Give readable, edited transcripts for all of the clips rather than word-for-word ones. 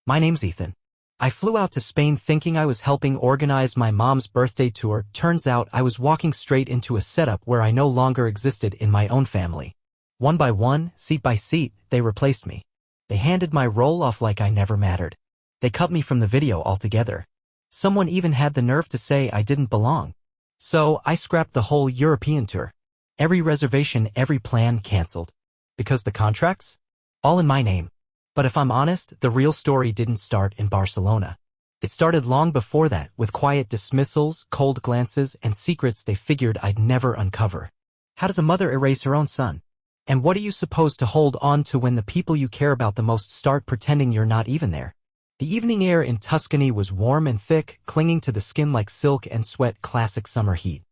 My name's Ethan. I flew out to Spain thinking I was helping organize my mom's birthday tour. Turns out I was walking straight into a setup where I no longer existed in my own family. One by one, seat by seat, they replaced me. They handed my role off like I never mattered. They cut me from the video altogether. Someone even had the nerve to say I didn't belong. So I scrapped the whole European tour. Every reservation, every plan canceled. Because the contracts? All in my name. But if I'm honest, the real story didn't start in Barcelona. It started long before that, with quiet dismissals, cold glances, and secrets they figured I'd never uncover. How does a mother erase her own son? And what are you supposed to hold on to when the people you care about the most start pretending you're not even there? The evening air in Tuscany was warm and thick, clinging to the skin like silk and sweat, classic summer heat.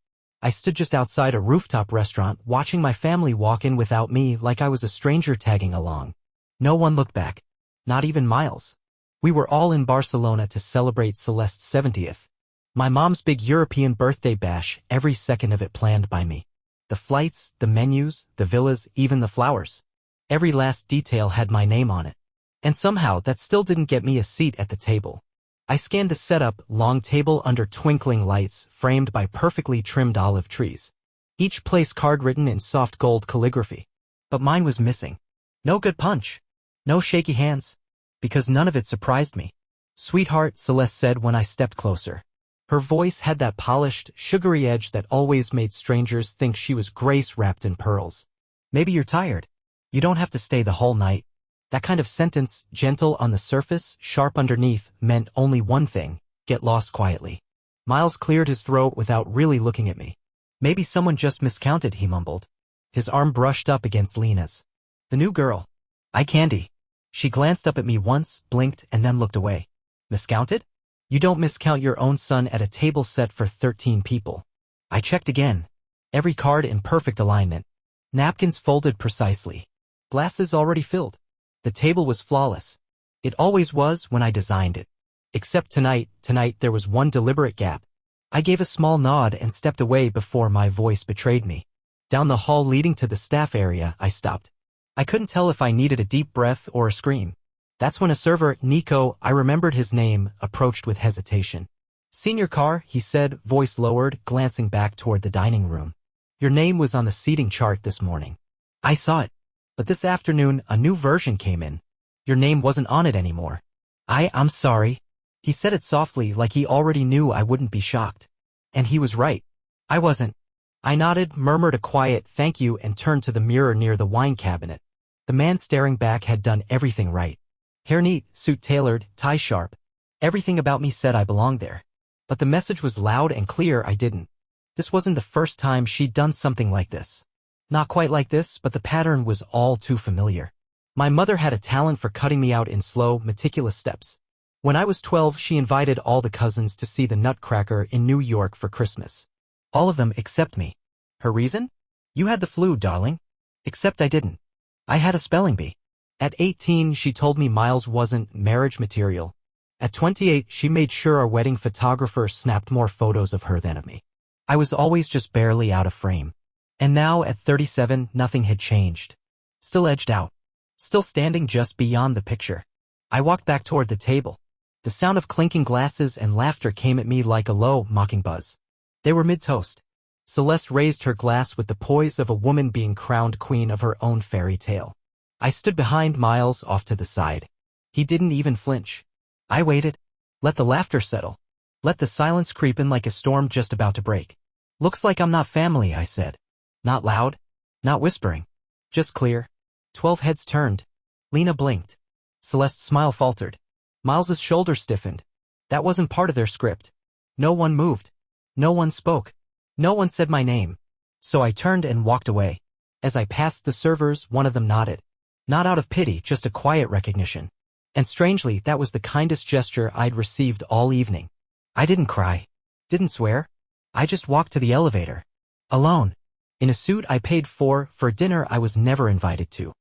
I stood just outside a rooftop restaurant, watching my family walk in without me like I was a stranger tagging along. No one looked back. Not even Miles. We were all in Barcelona to celebrate Celeste's 70th. My mom's big European birthday bash, every second of it planned by me. The flights, the menus, the villas, even the flowers. Every last detail had my name on it. And somehow that still didn't get me a seat at the table. I scanned the setup, long table under twinkling lights, framed by perfectly trimmed olive trees. Each place card written in soft gold calligraphy. But mine was missing. No good punch. No shaky hands. Because none of it surprised me. "Sweetheart," Celeste said when I stepped closer. Her voice had that polished, sugary edge that always made strangers think she was Grace wrapped in pearls. "Maybe you're tired. You don't have to stay the whole night." That kind of sentence, gentle on the surface, sharp underneath, meant only one thing: get lost quietly. Miles cleared his throat without really looking at me. "Maybe someone just miscounted," he mumbled. His arm brushed up against Lena's. "The new girl. Eye candy." She glanced up at me once, blinked, and then looked away. "Miscounted? You don't miscount your own son at a table set for 13 people." I checked again. Every card in perfect alignment. Napkins folded precisely. Glasses already filled. The table was flawless. It always was when I designed it. Except tonight there was one deliberate gap. I gave a small nod and stepped away before my voice betrayed me. Down the hall leading to the staff area, I stopped. I couldn't tell if I needed a deep breath or a scream. That's when a server, Nico, I remembered his name, approached with hesitation. "Senior car," he said, voice lowered, glancing back toward the dining room. "Your name was on the seating chart this morning." I saw it. But this afternoon, a new version came in. Your name wasn't on it anymore. I'm sorry." He said it softly, like he already knew I wouldn't be shocked. And he was right. I wasn't. I nodded, murmured a quiet thank you, and turned to the mirror near the wine cabinet. The man staring back had done everything right. Hair neat, suit tailored, tie sharp. Everything about me said I belonged there. But the message was loud and clear: I didn't. This wasn't the first time she'd done something like this. Not quite like this, but the pattern was all too familiar. My mother had a talent for cutting me out in slow, meticulous steps. When I was 12, she invited all the cousins to see the Nutcracker in New York for Christmas. All of them except me. Her reason? "You had the flu, darling." Except I didn't. I had a spelling bee. At 18, she told me Miles wasn't marriage material. At 28, she made sure our wedding photographer snapped more photos of her than of me. I was always just barely out of frame. And now, at 37, nothing had changed. Still edged out. Still standing just beyond the picture. I walked back toward the table. The sound of clinking glasses and laughter came at me like a low, mocking buzz. They were mid-toast. Celeste raised her glass with the poise of a woman being crowned queen of her own fairy tale. I stood behind Miles, off to the side. He didn't even flinch. I waited. Let the laughter settle. Let the silence creep in like a storm just about to break. "Looks like I'm not family," I said. Not loud. Not whispering. Just clear. 12 heads turned. Lena blinked. Celeste's smile faltered. Miles's shoulders stiffened. That wasn't part of their script. No one moved. No one spoke. No one said my name. So I turned and walked away. As I passed the servers, one of them nodded. Not out of pity, just a quiet recognition. And strangely, that was the kindest gesture I'd received all evening. I didn't cry. Didn't swear. I just walked to the elevator. Alone. In a suit I paid for dinner I was never invited to.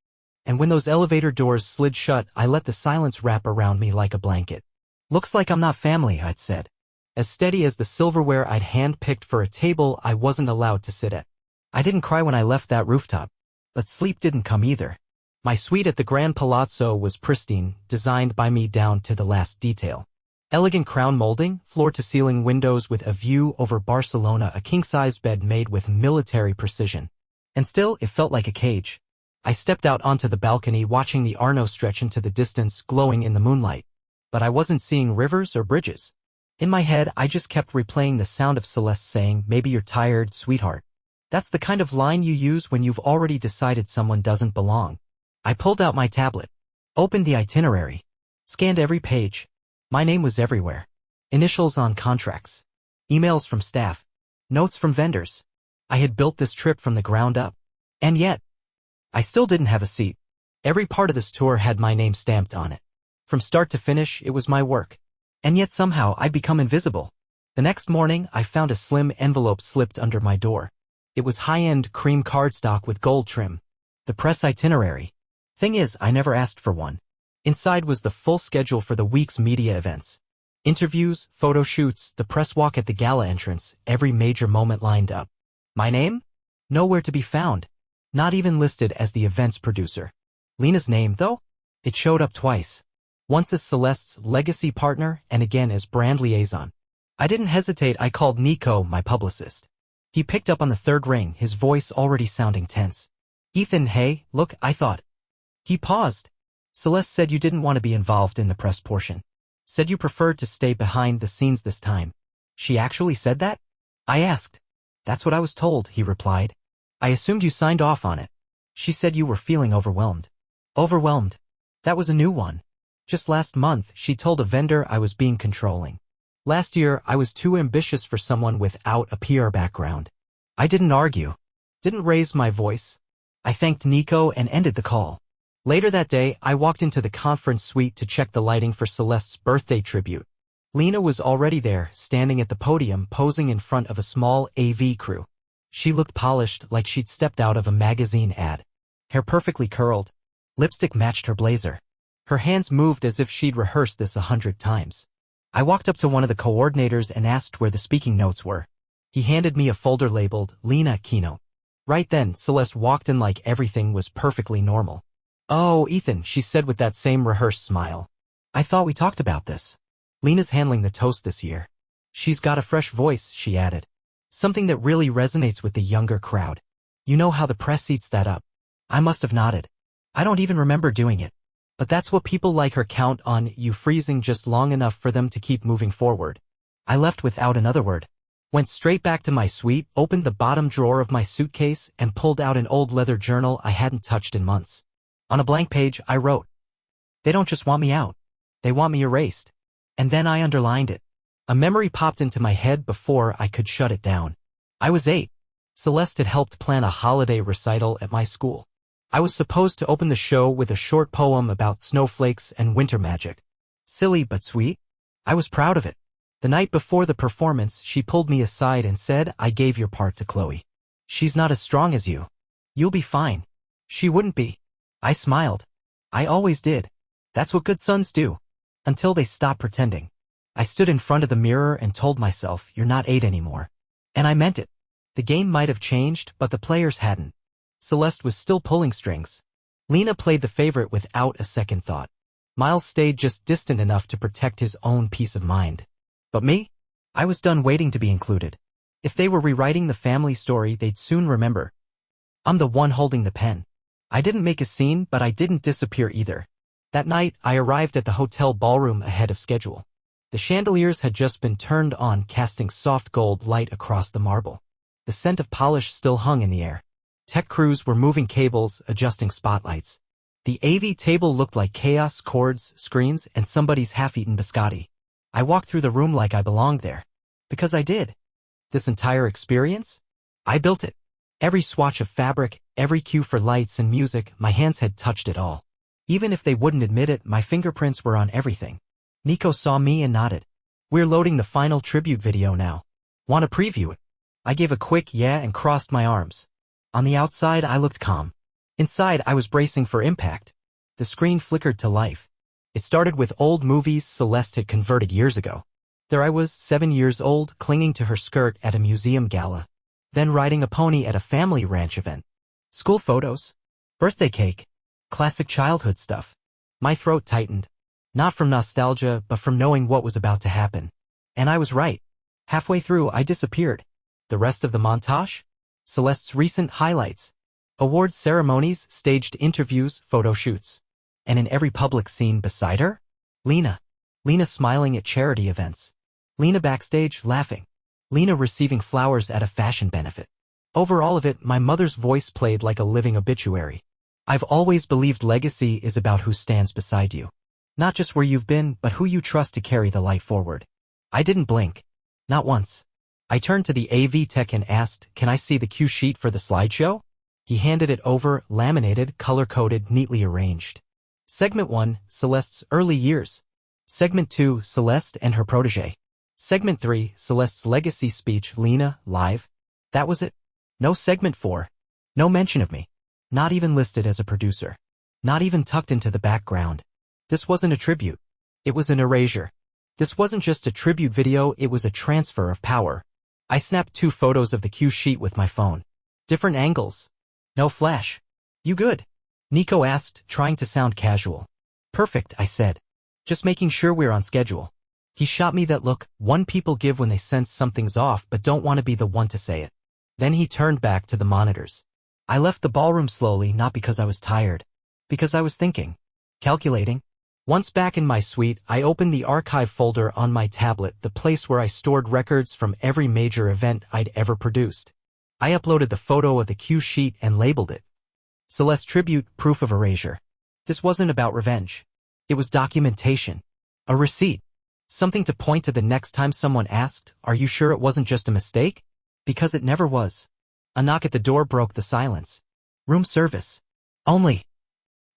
And when those elevator doors slid shut, I let the silence wrap around me like a blanket. "Looks like I'm not family," I'd said. As steady as the silverware I'd hand-picked for a table I wasn't allowed to sit at. I didn't cry when I left that rooftop. But sleep didn't come either. My suite at the Grand Palazzo was pristine, designed by me down to the last detail. Elegant crown molding, floor-to-ceiling windows with a view over Barcelona, a king-size bed made with military precision. And still, it felt like a cage. I stepped out onto the balcony watching the Arno stretch into the distance, glowing in the moonlight. But I wasn't seeing rivers or bridges. In my head, I just kept replaying the sound of Celeste saying, "Maybe you're tired, sweetheart." That's the kind of line you use when you've already decided someone doesn't belong. I pulled out my tablet, opened the itinerary, scanned every page. My name was everywhere. Initials on contracts, emails from staff, notes from vendors. I had built this trip from the ground up. And yet, I still didn't have a seat. Every part of this tour had my name stamped on it. From start to finish, it was my work. And yet somehow I'd become invisible. The next morning, I found a slim envelope slipped under my door. It was high-end cream cardstock with gold trim. The press itinerary. Thing is, I never asked for one. Inside was the full schedule for the week's media events. Interviews, photo shoots, the press walk at the gala entrance, every major moment lined up. My name? Nowhere to be found. Not even listed as the event's producer. Lena's name, though? It showed up twice. Once as Celeste's legacy partner and again as brand liaison. I didn't hesitate, I called Nico, my publicist. He picked up on the third ring, his voice already sounding tense. "Ethan, hey, look, I thought." He paused. "Celeste said you didn't want to be involved in the press portion. Said you preferred to stay behind the scenes this time." "She actually said that?" I asked. "That's what I was told," he replied. "I assumed you signed off on it." "She said you were feeling overwhelmed." Overwhelmed? That was a new one. Just last month, she told a vendor I was being controlling. Last year, I was too ambitious for someone without a PR background. I didn't argue. Didn't raise my voice. I thanked Nico and ended the call. Later that day, I walked into the conference suite to check the lighting for Celeste's birthday tribute. Lena was already there, standing at the podium, posing in front of a small AV crew. She looked polished, like she'd stepped out of a magazine ad. Hair perfectly curled. Lipstick matched her blazer. Her hands moved as if she'd rehearsed this 100 times. I walked up to one of the coordinators and asked where the speaking notes were. He handed me a folder labeled, "Lena Keynote." Right then, Celeste walked in like everything was perfectly normal. "Oh, Ethan," she said with that same rehearsed smile. "I thought we talked about this. Lena's handling the toast this year. She's got a fresh voice," she added. "Something that really resonates with the younger crowd. You know how the press eats that up." I must have nodded. I don't even remember doing it. But that's what people like her count on, you freezing just long enough for them to keep moving forward. I left without another word. Went straight back to my suite, opened the bottom drawer of my suitcase, and pulled out an old leather journal I hadn't touched in months. On a blank page, I wrote, "They don't just want me out. They want me erased." And then I underlined it. A memory popped into my head before I could shut it down. I was 8. Celeste had helped plan a holiday recital at my school. I was supposed to open the show with a short poem about snowflakes and winter magic. Silly but sweet. I was proud of it. The night before the performance, she pulled me aside and said, "I gave your part to Chloe. She's not as strong as you. You'll be fine." She wouldn't be. I smiled. I always did. That's what good sons do. Until they stop pretending. I stood in front of the mirror and told myself, "You're not 8 anymore." And I meant it. The game might have changed, but the players hadn't. Celeste was still pulling strings. Lena played the favorite without a second thought. Miles stayed just distant enough to protect his own peace of mind. But me? I was done waiting to be included. If they were rewriting the family story, they'd soon remember. I'm the one holding the pen. I didn't make a scene, but I didn't disappear either. That night, I arrived at the hotel ballroom ahead of schedule. The chandeliers had just been turned on, casting soft gold light across the marble. The scent of polish still hung in the air. Tech crews were moving cables, adjusting spotlights. The AV table looked like chaos, cords, screens, and somebody's half-eaten biscotti. I walked through the room like I belonged there. Because I did. This entire experience? I built it. Every swatch of fabric, every cue for lights and music, my hands had touched it all. Even if they wouldn't admit it, my fingerprints were on everything. Nico saw me and nodded. "We're loading the final tribute video now. Want to preview it?" I gave a quick yeah and crossed my arms. On the outside, I looked calm. Inside, I was bracing for impact. The screen flickered to life. It started with old movies Celeste had converted years ago. There I was, 7 years old, clinging to her skirt at a museum gala. Then riding a pony at a family ranch event. School photos. Birthday cake. Classic childhood stuff. My throat tightened. Not from nostalgia, but from knowing what was about to happen. And I was right. Halfway through, I disappeared. The rest of the montage? Celeste's recent highlights. Award ceremonies, staged interviews, photo shoots. And in every public scene beside her? Lena. Lena smiling at charity events. Lena backstage, laughing. Lena receiving flowers at a fashion benefit. Over all of it, my mother's voice played like a living obituary. I've always believed legacy is about who stands beside you. Not just where you've been, but who you trust to carry the light forward. I didn't blink. Not once. I turned to the AV tech and asked, "Can I see the cue sheet for the slideshow?" He handed it over, laminated, color-coded, neatly arranged. Segment 1, Celeste's early years. Segment 2, Celeste and her protege. Segment 3, Celeste's legacy speech, Lena, live. That was it. No segment 4. No mention of me. Not even listed as a producer. Not even tucked into the background. This wasn't a tribute. It was an erasure. This wasn't just a tribute video, it was a transfer of power. I snapped 2 photos of the cue sheet with my phone. Different angles. No flash. You good? Nico asked, trying to sound casual. Perfect, I said. Just making sure we're on schedule. He shot me that look one people give when they sense something's off but don't want to be the one to say it. Then he turned back to the monitors. I left the ballroom slowly, not because I was tired. Because I was thinking. Calculating. Once back in my suite, I opened the archive folder on my tablet, the place where I stored records from every major event I'd ever produced. I uploaded the photo of the cue sheet and labeled it Celeste Tribute, Proof of Erasure. This wasn't about revenge. It was documentation. A receipt. Something to point to the next time someone asked, "Are you sure it wasn't just a mistake?" Because it never was. A knock at the door broke the silence. Room service. Only.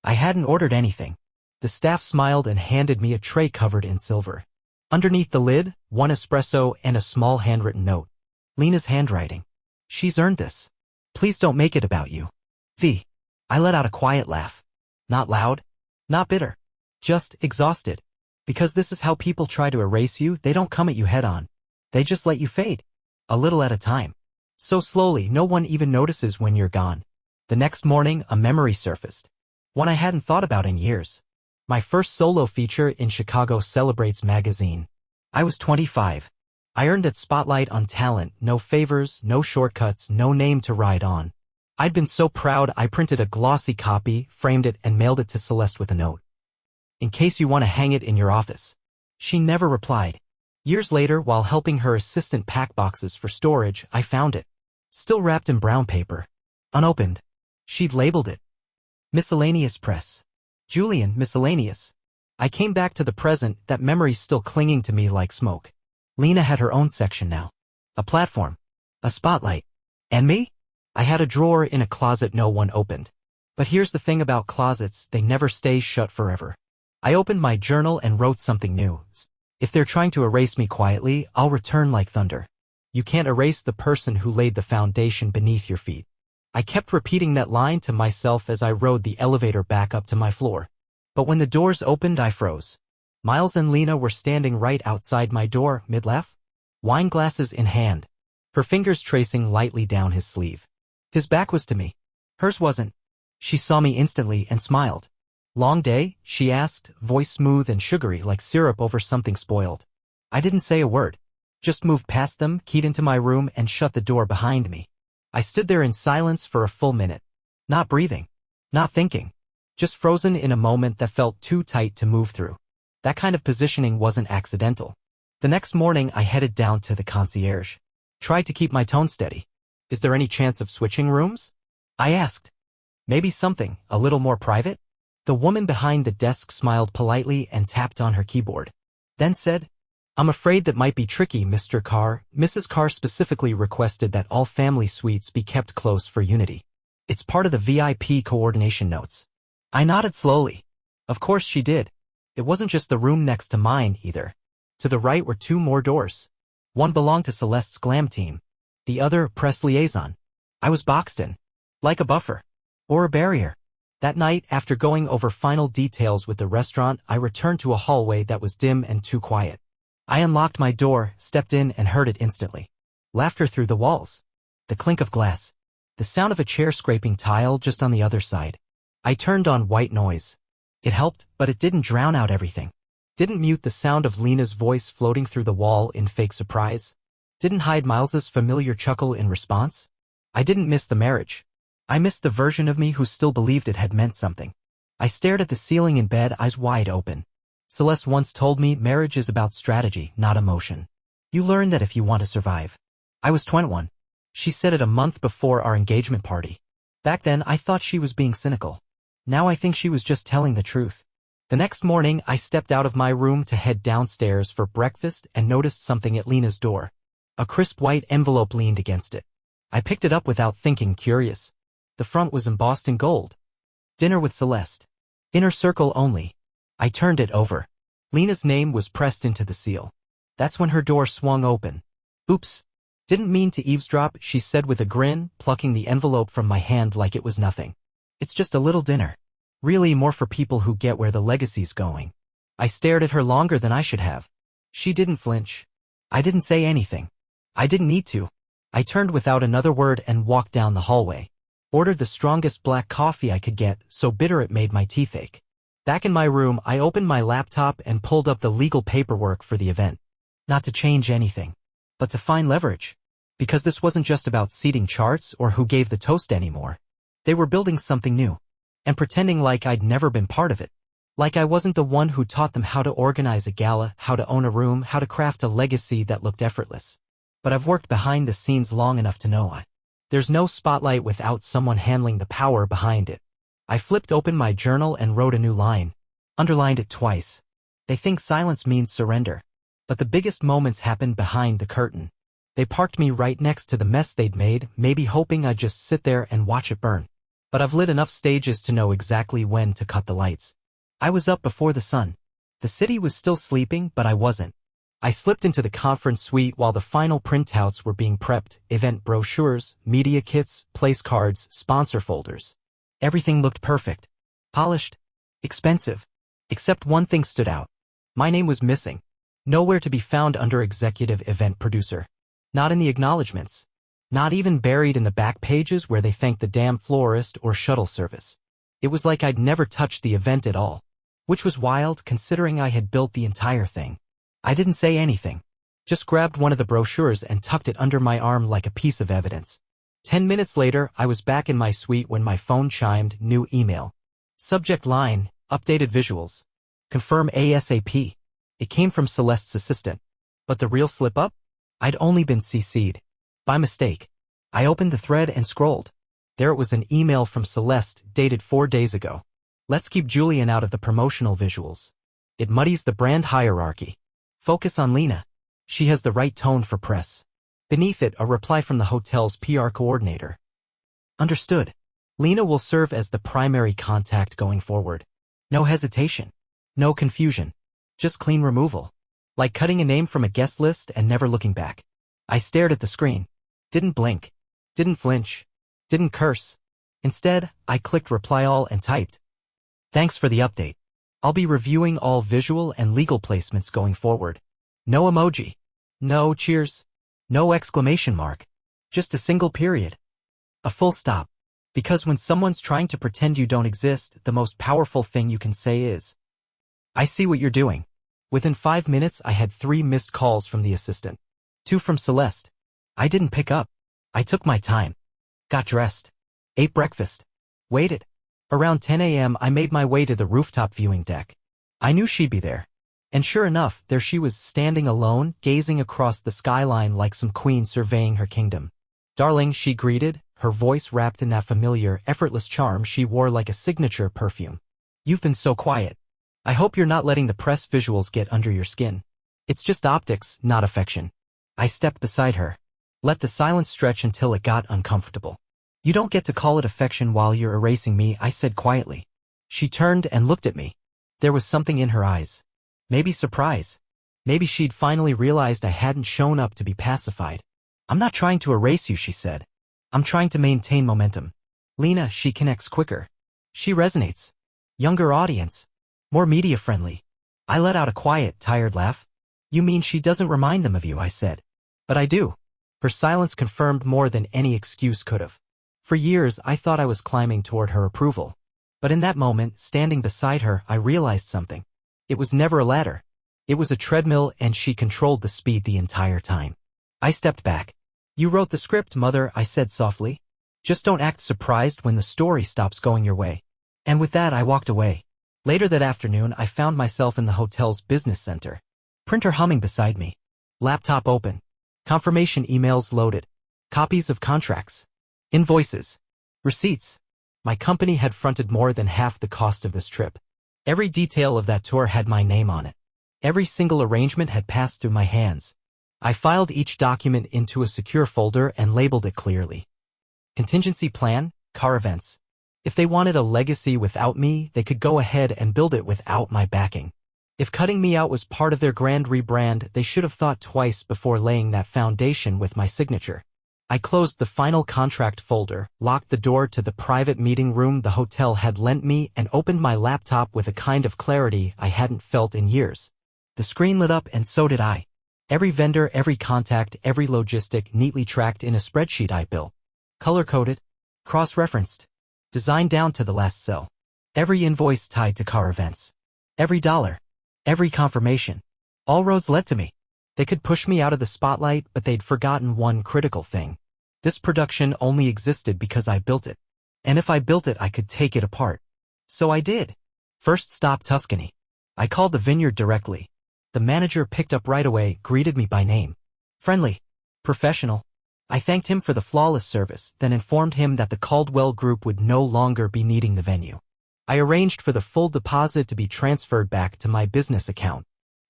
I hadn't ordered anything. The staff smiled and handed me a tray covered in silver. Underneath the lid, 1 espresso and a small handwritten note. Lena's handwriting. "She's earned this. Please don't make it about you. V." I let out a quiet laugh. Not loud. Not bitter. Just exhausted. Because this is how people try to erase you, they don't come at you head on. They just let you fade. A little at a time. So slowly, no one even notices when you're gone. The next morning, a memory surfaced. One I hadn't thought about in years. My first solo feature in Chicago Celebrates magazine. I was 25. I earned that spotlight on talent, no favors, no shortcuts, no name to ride on. I'd been so proud I printed a glossy copy, framed it, and mailed it to Celeste with a note. "In case you want to hang it in your office." She never replied. Years later, while helping her assistant pack boxes for storage, I found it. Still wrapped in brown paper. Unopened. She'd labeled it Miscellaneous Press. Julian, Miscellaneous. I came back to the present, that memory still clinging to me like smoke. Lena had her own section now. A platform. A spotlight. And me? I had a drawer in a closet no one opened. But here's the thing about closets, they never stay shut forever. I opened my journal and wrote something new. If they're trying to erase me quietly, I'll return like thunder. You can't erase the person who laid the foundation beneath your feet. I kept repeating that line to myself as I rode the elevator back up to my floor. But when the doors opened, I froze. Miles and Lena were standing right outside my door, mid-laugh, wine glasses in hand, her fingers tracing lightly down his sleeve. His back was to me. Hers wasn't. She saw me instantly and smiled. "Long day?" she asked, voice smooth and sugary like syrup over something spoiled. I didn't say a word. Just moved past them, keyed into my room, and shut the door behind me. I stood there in silence for a full minute. Not breathing. Not thinking. Just frozen in a moment that felt too tight to move through. That kind of positioning wasn't accidental. The next morning, I headed down to the concierge. Tried to keep my tone steady. "Is there any chance of switching rooms?" I asked. "Maybe something a little more private?" The woman behind the desk smiled politely and tapped on her keyboard. Then said, "I'm afraid that might be tricky, Mr. Carr." Mrs. Carr specifically requested that all family suites be kept close for unity. It's part of the VIP coordination notes. I nodded slowly. Of course she did. It wasn't just the room next to mine, either. To the right were 2 more doors. One belonged to Celeste's glam team. The other, press liaison. I was boxed in. Like a buffer. Or a barrier. That night, after going over final details with the restaurant, I returned to a hallway that was dim and too quiet. I unlocked my door, stepped in, and heard it instantly. Laughter through the walls. The clink of glass. The sound of a chair scraping tile just on the other side. I turned on white noise. It helped, but it didn't drown out everything. Didn't mute the sound of Lena's voice floating through the wall in fake surprise. Didn't hide Miles's familiar chuckle in response. I didn't miss the marriage. I missed the version of me who still believed it had meant something. I stared at the ceiling in bed, eyes wide open. Celeste once told me marriage is about strategy, not emotion. You learn that if you want to survive. I was 21. She said it a month before our engagement party. Back then, I thought she was being cynical. Now I think she was just telling the truth. The next morning, I stepped out of my room to head downstairs for breakfast and noticed something at Lena's door. A crisp white envelope leaned against it. I picked it up without thinking, curious. The front was embossed in gold. Dinner with Celeste. Inner circle only. I turned it over. Lena's name was pressed into the seal. That's when her door swung open. Oops. Didn't mean to eavesdrop, she said with a grin, plucking the envelope from my hand like it was nothing. It's just a little dinner. Really more for people who get where the legacy's going. I stared at her longer than I should have. She didn't flinch. I didn't say anything. I didn't need to. I turned without another word and walked down the hallway. Ordered the strongest black coffee I could get, so bitter it made my teeth ache. Back in my room, I opened my laptop and pulled up the legal paperwork for the event. Not to change anything, but to find leverage. Because this wasn't just about seating charts or who gave the toast anymore. They were building something new. And pretending like I'd never been part of it. Like I wasn't the one who taught them how to organize a gala, how to own a room, how to craft a legacy that looked effortless. But I've worked behind the scenes long enough to know there's no spotlight without someone handling the power behind it. I flipped open my journal and wrote a new line. Underlined it twice. They think silence means surrender. But the biggest moments happened behind the curtain. They parked me right next to the mess they'd made, maybe hoping I'd just sit there and watch it burn. But I've lit enough stages to know exactly when to cut the lights. I was up before the sun. The city was still sleeping, but I wasn't. I slipped into the conference suite while the final printouts were being prepped, event brochures, media kits, place cards, sponsor folders. Everything looked perfect. Polished. Expensive. Except one thing stood out. My name was missing. Nowhere to be found under executive event producer. Not in the acknowledgments. Not even buried in the back pages where they thanked the damn florist or shuttle service. It was like I'd never touched the event at all. Which was wild considering I had built the entire thing. I didn't say anything. Just grabbed one of the brochures and tucked it under my arm like a piece of evidence. 10 minutes later, I was back in my suite when my phone chimed, new email. Subject line, updated visuals. Confirm ASAP. It came from Celeste's assistant. But the real slip-up? I'd only been CC'd. By mistake. I opened the thread and scrolled. There it was, an email from Celeste, dated 4 days ago. Let's keep Julian out of the promotional visuals. It muddies the brand hierarchy. Focus on Lena. She has the right tone for press. Beneath it, a reply from the hotel's PR coordinator. Understood. Lena will serve as the primary contact going forward. No hesitation. No confusion. Just clean removal. Like cutting a name from a guest list and never looking back. I stared at the screen. Didn't blink. Didn't flinch. Didn't curse. Instead, I clicked reply all and typed. Thanks for the update. I'll be reviewing all visual and legal placements going forward. No emoji. No cheers. No exclamation mark. Just a single period. A full stop. Because when someone's trying to pretend you don't exist, the most powerful thing you can say is, I see what you're doing. Within 5 minutes, I had 3 missed calls from the assistant. 2 from Celeste. I didn't pick up. I took my time. Got dressed. Ate breakfast. Waited. Around 10 a.m. I made my way to the rooftop viewing deck. I knew she'd be there. And sure enough, there she was, standing alone, gazing across the skyline like some queen surveying her kingdom. Darling, she greeted, her voice wrapped in that familiar, effortless charm she wore like a signature perfume. You've been so quiet. I hope you're not letting the press visuals get under your skin. It's just optics, not affection. I stepped beside her. Let the silence stretch until it got uncomfortable. You don't get to call it affection while you're erasing me, I said quietly. She turned and looked at me. There was something in her eyes. Maybe surprise. Maybe she'd finally realized I hadn't shown up to be pacified. I'm not trying to erase you, she said. I'm trying to maintain momentum. Lena, she connects quicker. She resonates. Younger audience. More media-friendly. I let out a quiet, tired laugh. You mean she doesn't remind them of you, I said. But I do. Her silence confirmed more than any excuse could have. For years, I thought I was climbing toward her approval. But in that moment, standing beside her, I realized something. It was never a ladder. It was a treadmill, and she controlled the speed the entire time. I stepped back. "You wrote the script, Mother," I said softly. "Just don't act surprised when the story stops going your way." And with that, I walked away. Later that afternoon, I found myself in the hotel's business center. Printer humming beside me. Laptop open. Confirmation emails loaded. Copies of contracts. Invoices. Receipts. My company had fronted more than half the cost of this trip. Every detail of that tour had my name on it. Every single arrangement had passed through my hands. I filed each document into a secure folder and labeled it clearly. Contingency plan, car events. If they wanted a legacy without me, they could go ahead and build it without my backing. If cutting me out was part of their grand rebrand, they should have thought twice before laying that foundation with my signature. I closed the final contract folder, locked the door to the private meeting room the hotel had lent me, and opened my laptop with a kind of clarity I hadn't felt in years. The screen lit up, and so did I. Every vendor, every contact, every logistic neatly tracked in a spreadsheet I built. Color-coded, cross-referenced, designed down to the last cell. Every invoice tied to car events. Every dollar. Every confirmation. All roads led to me. They could push me out of the spotlight, but they'd forgotten one critical thing. This production only existed because I built it. And if I built it, I could take it apart. So I did. First stop, Tuscany. I called the vineyard directly. The manager picked up right away, greeted me by name. Friendly. Professional. I thanked him for the flawless service, then informed him that the Caldwell Group would no longer be needing the venue. I arranged for the full deposit to be transferred back to my business account.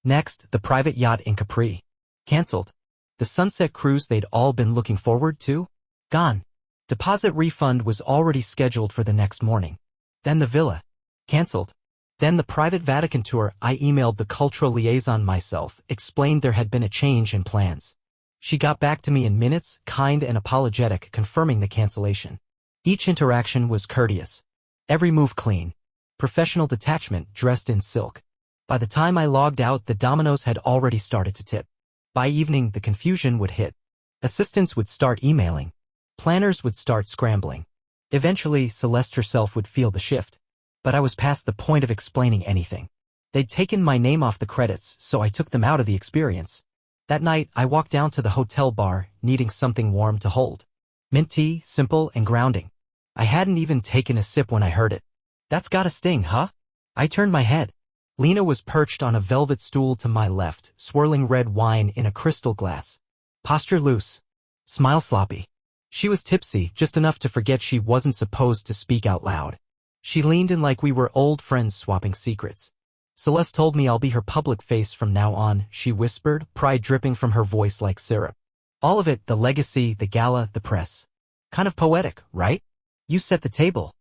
Next, the private yacht in Capri. Cancelled. The sunset cruise they'd all been looking forward to? Gone. Deposit refund was already scheduled for the next morning. Then the villa. Cancelled. Then the private Vatican tour. I emailed the cultural liaison myself, explained there had been a change in plans. She got back to me in minutes, kind and apologetic, confirming the cancellation. Each interaction was courteous. Every move clean. Professional detachment dressed in silk. By the time I logged out, the dominoes had already started to tip. By evening, the confusion would hit. Assistants would start emailing. Planners would start scrambling. Eventually, Celeste herself would feel the shift. But I was past the point of explaining anything. They'd taken my name off the credits, so I took them out of the experience. That night, I walked down to the hotel bar, needing something warm to hold. Mint tea, simple and grounding. I hadn't even taken a sip when I heard it. "That's gotta sting, huh?" I turned my head. Lena was perched on a velvet stool to my left, swirling red wine in a crystal glass. Posture loose. Smile sloppy. She was tipsy, just enough to forget she wasn't supposed to speak out loud. She leaned in like we were old friends swapping secrets. "Celeste told me I'll be her public face from now on," she whispered, pride dripping from her voice like syrup. "All of it, the legacy, the gala, the press. Kind of poetic, right? You set the table.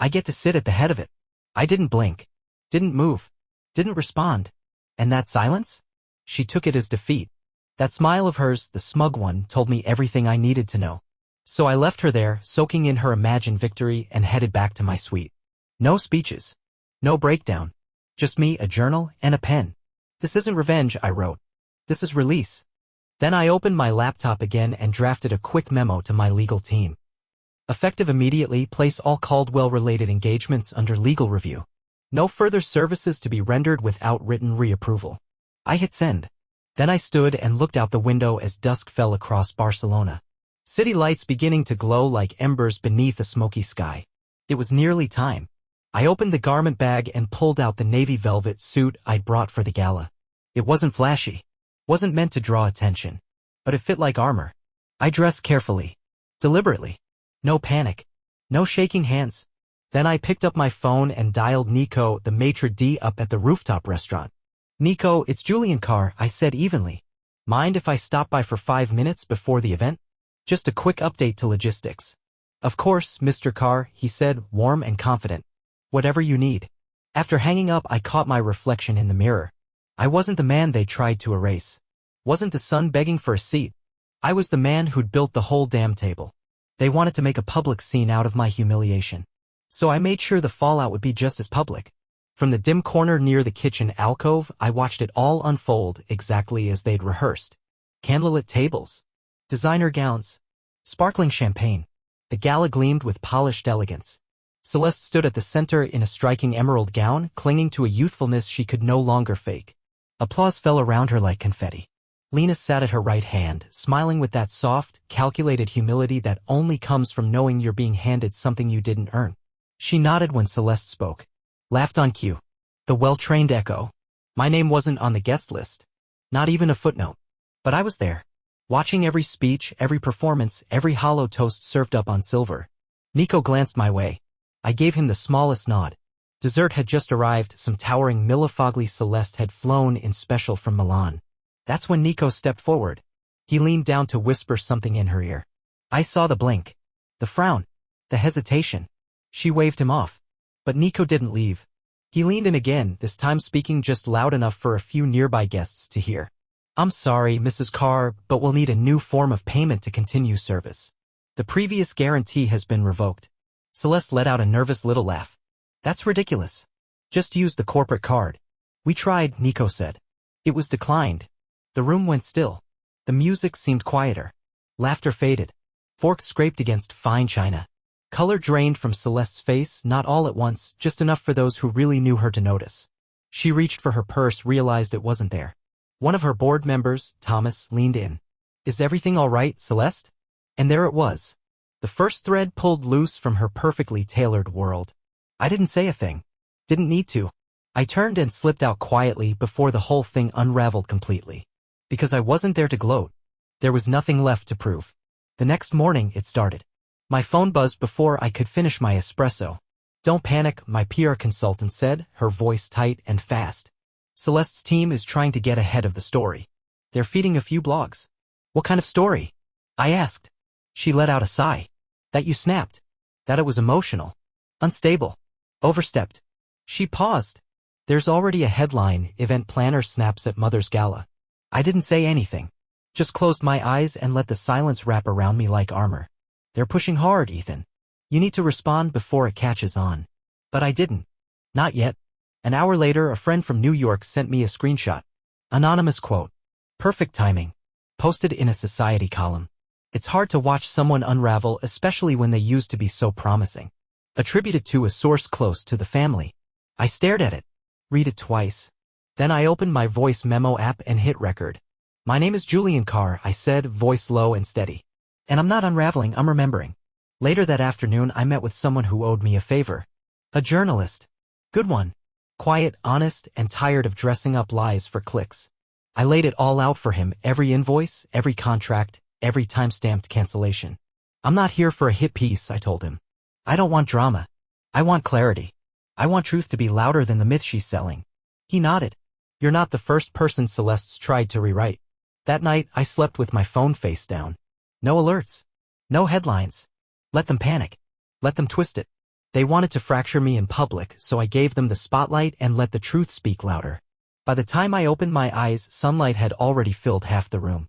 I get to sit at the head of it." I didn't blink. Didn't move. Didn't respond. And that silence? She took it as defeat. That smile of hers, the smug one, told me everything I needed to know. So I left her there, soaking in her imagined victory, and headed back to my suite. No speeches. No breakdown. Just me, a journal, and a pen. "This isn't revenge," I wrote. "This is release." Then I opened my laptop again and drafted a quick memo to my legal team. Effective immediately, place all Caldwell-related engagements under legal review. No further services to be rendered without written reapproval. I hit send. Then I stood and looked out the window as dusk fell across Barcelona. City lights beginning to glow like embers beneath a smoky sky. It was nearly time. I opened the garment bag and pulled out the navy velvet suit I'd brought for the gala. It wasn't flashy. Wasn't meant to draw attention. But it fit like armor. I dressed carefully. Deliberately. No panic. No shaking hands. Then I picked up my phone and dialed Nico, the maitre d' up at the rooftop restaurant. "Nico, it's Julian Carr," I said evenly. "Mind if I stop by for 5 minutes before the event? Just a quick update to logistics." "Of course, Mr. Carr," he said, warm and confident. "Whatever you need." After hanging up, I caught my reflection in the mirror. I wasn't the man they tried to erase. Wasn't the son begging for a seat. I was the man who'd built the whole damn table. They wanted to make a public scene out of my humiliation. So I made sure the fallout would be just as public. From the dim corner near the kitchen alcove, I watched it all unfold exactly as they'd rehearsed. Candlelit tables. Designer gowns. Sparkling champagne. The gala gleamed with polished elegance. Celeste stood at the center in a striking emerald gown, clinging to a youthfulness she could no longer fake. Applause fell around her like confetti. Lena sat at her right hand, smiling with that soft, calculated humility that only comes from knowing you're being handed something you didn't earn. She nodded when Celeste spoke. Laughed on cue. The well-trained echo. My name wasn't on the guest list. Not even a footnote. But I was there. Watching every speech, every performance, every hollow toast served up on silver. Nico glanced my way. I gave him the smallest nod. Dessert had just arrived, some towering millifogly Celeste had flown in special from Milan. That's when Nico stepped forward. He leaned down to whisper something in her ear. I saw the blink. The frown. The hesitation. She waved him off. But Nico didn't leave. He leaned in again, this time speaking just loud enough for a few nearby guests to hear. I'm sorry, Mrs. Carr, but we'll need a new form of payment to continue service. The previous guarantee has been revoked. Celeste let out a nervous little laugh. That's ridiculous. Just use the corporate card. We tried, Nico said. It was declined. The room went still. The music seemed quieter. Laughter faded. Forks scraped against fine china. Color drained from Celeste's face, not all at once, just enough for those who really knew her to notice. She reached for her purse, realized it wasn't there. One of her board members, Thomas, leaned in. Is everything all right, Celeste? And there it was. The first thread pulled loose from her perfectly tailored world. I didn't say a thing. Didn't need to. I turned and slipped out quietly before the whole thing unraveled completely. Because I wasn't there to gloat. There was nothing left to prove. The next morning, it started. My phone buzzed before I could finish my espresso. Don't panic, my PR consultant said, her voice tight and fast. Celeste's team is trying to get ahead of the story. They're feeding a few blogs. What kind of story? I asked. She let out a sigh. That you snapped. That it was emotional. Unstable. Overstepped. She paused. There's already a headline, Event Planner Snaps at Mother's Gala. I didn't say anything. Just closed my eyes and let the silence wrap around me like armor. They're pushing hard, Ethan. You need to respond before it catches on. But I didn't. Not yet. An hour later, a friend from New York sent me a screenshot. Anonymous quote. Perfect timing. Posted in a society column. It's hard to watch someone unravel, especially when they used to be so promising. Attributed to a source close to the family. I stared at it. Read it twice. Then I opened my voice memo app and hit record. My name is Julian Carr, I said, voice low and steady. And I'm not unraveling, I'm remembering. Later that afternoon, I met with someone who owed me a favor. A journalist. Good one. Quiet, honest, and tired of dressing up lies for clicks. I laid it all out for him, every invoice, every contract, every time-stamped cancellation. I'm not here for a hit piece, I told him. I don't want drama. I want clarity. I want truth to be louder than the myth she's selling. He nodded. You're not the first person Celeste's tried to rewrite. That night, I slept with my phone face down. No alerts. No headlines. Let them panic. Let them twist it. They wanted to fracture me in public, so I gave them the spotlight and let the truth speak louder. By the time I opened my eyes, sunlight had already filled half the room.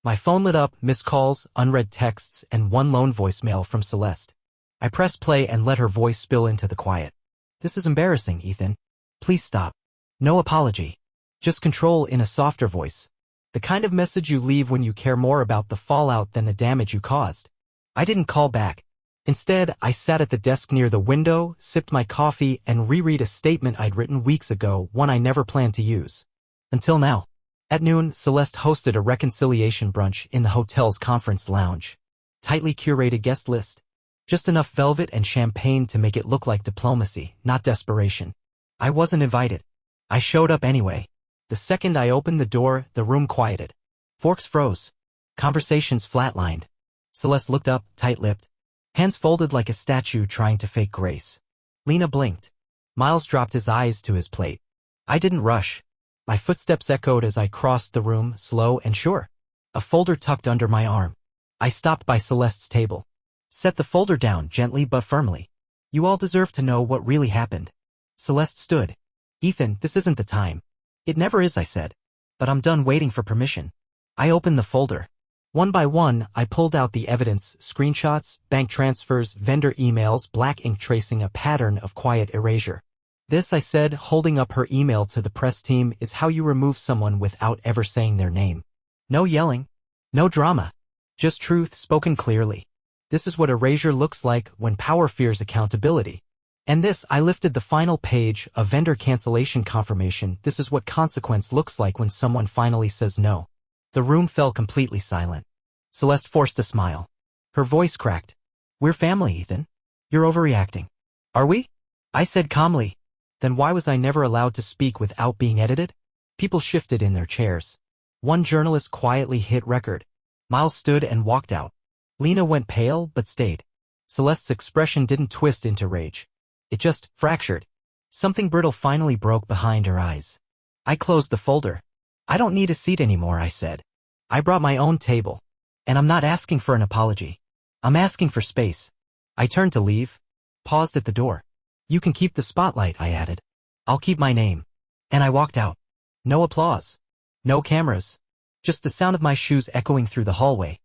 My phone lit up, missed calls, unread texts, and one lone voicemail from Celeste. I pressed play and let her voice spill into the quiet. This is embarrassing, Ethan. Please stop. No apology. Just control in a softer voice. The kind of message you leave when you care more about the fallout than the damage you caused. I didn't call back. Instead, I sat at the desk near the window, sipped my coffee, and reread a statement I'd written weeks ago, one I never planned to use. Until now. At noon, Celeste hosted a reconciliation brunch in the hotel's conference lounge. Tightly curated guest list. Just enough velvet and champagne to make it look like diplomacy, not desperation. I wasn't invited. I showed up anyway. The second I opened the door, the room quieted. Forks froze. Conversations flatlined. Celeste looked up, tight-lipped. Hands folded like a statue trying to fake grace. Lena blinked. Miles dropped his eyes to his plate. I didn't rush. My footsteps echoed as I crossed the room, slow and sure. A folder tucked under my arm. I stopped by Celeste's table. Set the folder down, gently but firmly. You all deserve to know what really happened. Celeste stood. Ethan, this isn't the time. It never is, I said. But I'm done waiting for permission. I opened the folder. One by one, I pulled out the evidence, screenshots, bank transfers, vendor emails, black ink tracing a pattern of quiet erasure. This, I said, holding up her email to the press team, is how you remove someone without ever saying their name. No yelling. No drama. Just truth spoken clearly. This is what erasure looks like when power fears accountability. And this, I lifted the final page, a vendor cancellation confirmation. This is what consequence looks like when someone finally says no. The room fell completely silent. Celeste forced a smile. Her voice cracked. We're family, Ethan. You're overreacting. Are we? I said calmly. Then why was I never allowed to speak without being edited? People shifted in their chairs. One journalist quietly hit record. Miles stood and walked out. Lena went pale but stayed. Celeste's expression didn't twist into rage. It just fractured. Something brittle finally broke behind her eyes. I closed the folder. I don't need a seat anymore, I said. I brought my own table. And I'm not asking for an apology. I'm asking for space. I turned to leave. Paused at the door. You can keep the spotlight, I added. I'll keep my name. And I walked out. No applause. No cameras. Just the sound of my shoes echoing through the hallway.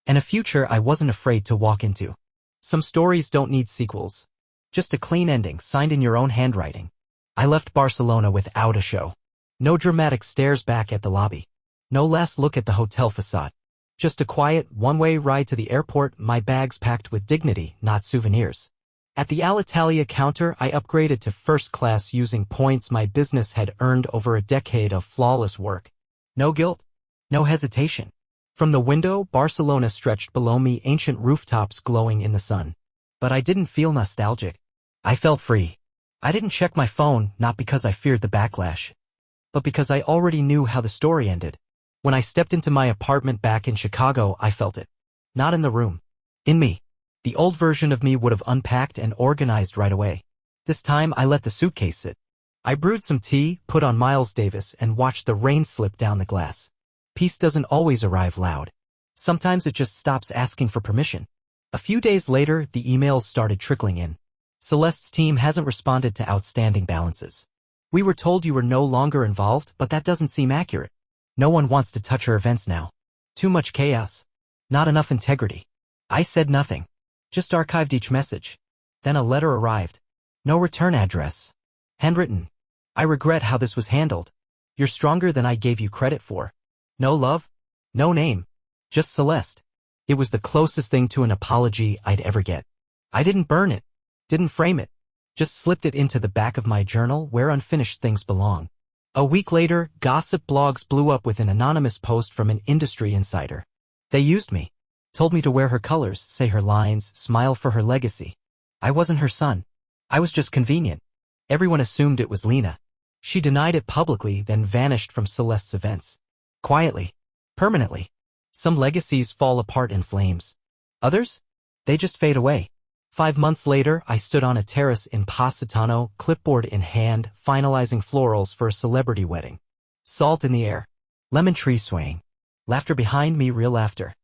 And a future I wasn't afraid to walk into. Some stories don't need sequels. Just a clean ending signed in your own handwriting. I left Barcelona without a show. No dramatic stares back at the lobby. No last look at the hotel facade. Just a quiet, one-way ride to the airport, my bags packed with dignity, not souvenirs. At the Alitalia counter, I upgraded to first class using points my business had earned over a decade of flawless work. No guilt. No hesitation. From the window, Barcelona stretched below me, ancient rooftops glowing in the sun. But I didn't feel nostalgic. I felt free. I didn't check my phone, not because I feared the backlash, but because I already knew how the story ended. When I stepped into my apartment back in Chicago, I felt it. Not in the room. In me. The old version of me would have unpacked and organized right away. This time, I let the suitcase sit. I brewed some tea, put on Miles Davis, and watched the rain slip down the glass. Peace doesn't always arrive loud. Sometimes it just stops asking for permission. A few days later, the emails started trickling in. Celeste's team hasn't responded to outstanding balances. We were told you were no longer involved, but that doesn't seem accurate. No one wants to touch her events now. Too much chaos. Not enough integrity. I said nothing. Just archived each message. Then a letter arrived. No return address. Handwritten. I regret how this was handled. You're stronger than I gave you credit for. No love. No name. Just Celeste. It was the closest thing to an apology I'd ever get. I didn't burn it. Didn't frame it. Just slipped it into the back of my journal where unfinished things belong. A week later, gossip blogs blew up with an anonymous post from an industry insider. They used me. Told me to wear her colors, say her lines, smile for her legacy. I wasn't her son. I was just convenient. Everyone assumed it was Lena. She denied it publicly, then vanished from Celeste's events. Quietly. Permanently. Some legacies fall apart in flames. Others? They just fade away. 5 months later, I stood on a terrace in Positano, clipboard in hand, finalizing florals for a celebrity wedding. Salt in the air. Lemon tree swaying. Laughter behind me, real laughter.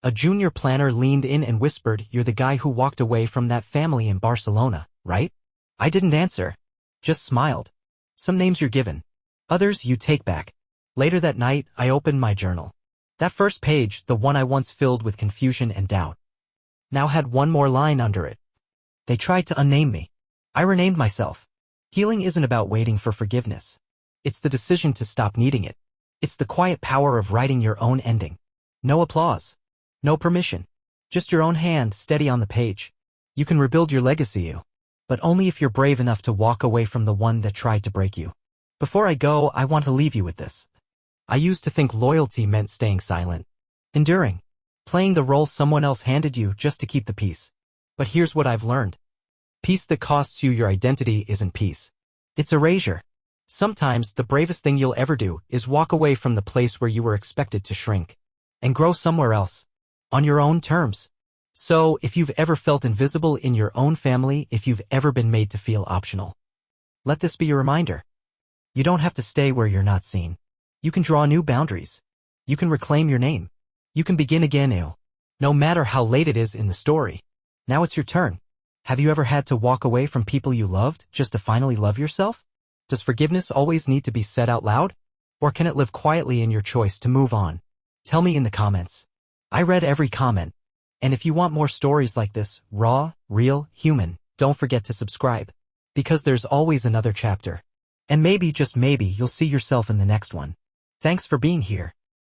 A junior planner leaned in and whispered, "You're the guy who walked away from that family in Barcelona, right?" I didn't answer. Just smiled. Some names you're given. Others you take back. Later that night, I opened my journal. That first page, the one I once filled with confusion and doubt, now had one more line under it. They tried to unname me. I renamed myself. Healing isn't about waiting for forgiveness. It's the decision to stop needing it. It's the quiet power of writing your own ending. No applause. No permission. Just your own hand steady on the page. You can rebuild your legacy, but only if you're brave enough to walk away from the one that tried to break you. Before I go, I want to leave you with this. I used to think loyalty meant staying silent, enduring, playing the role someone else handed you just to keep the peace. But here's what I've learned. Peace that costs you your identity isn't peace. It's erasure. Sometimes the bravest thing you'll ever do is walk away from the place where you were expected to shrink and grow somewhere else, on your own terms. So, if you've ever felt invisible in your own family, if you've ever been made to feel optional, let this be your reminder. You don't have to stay where you're not seen. You can draw new boundaries. You can reclaim your name. You can begin again, no matter how late it is in the story. Now it's your turn. Have you ever had to walk away from people you loved just to finally love yourself? Does forgiveness always need to be said out loud? Or can it live quietly in your choice to move on? Tell me in the comments. I read every comment. And if you want more stories like this, raw, real, human, don't forget to subscribe. Because there's always another chapter. And maybe, just maybe, you'll see yourself in the next one. Thanks for being here.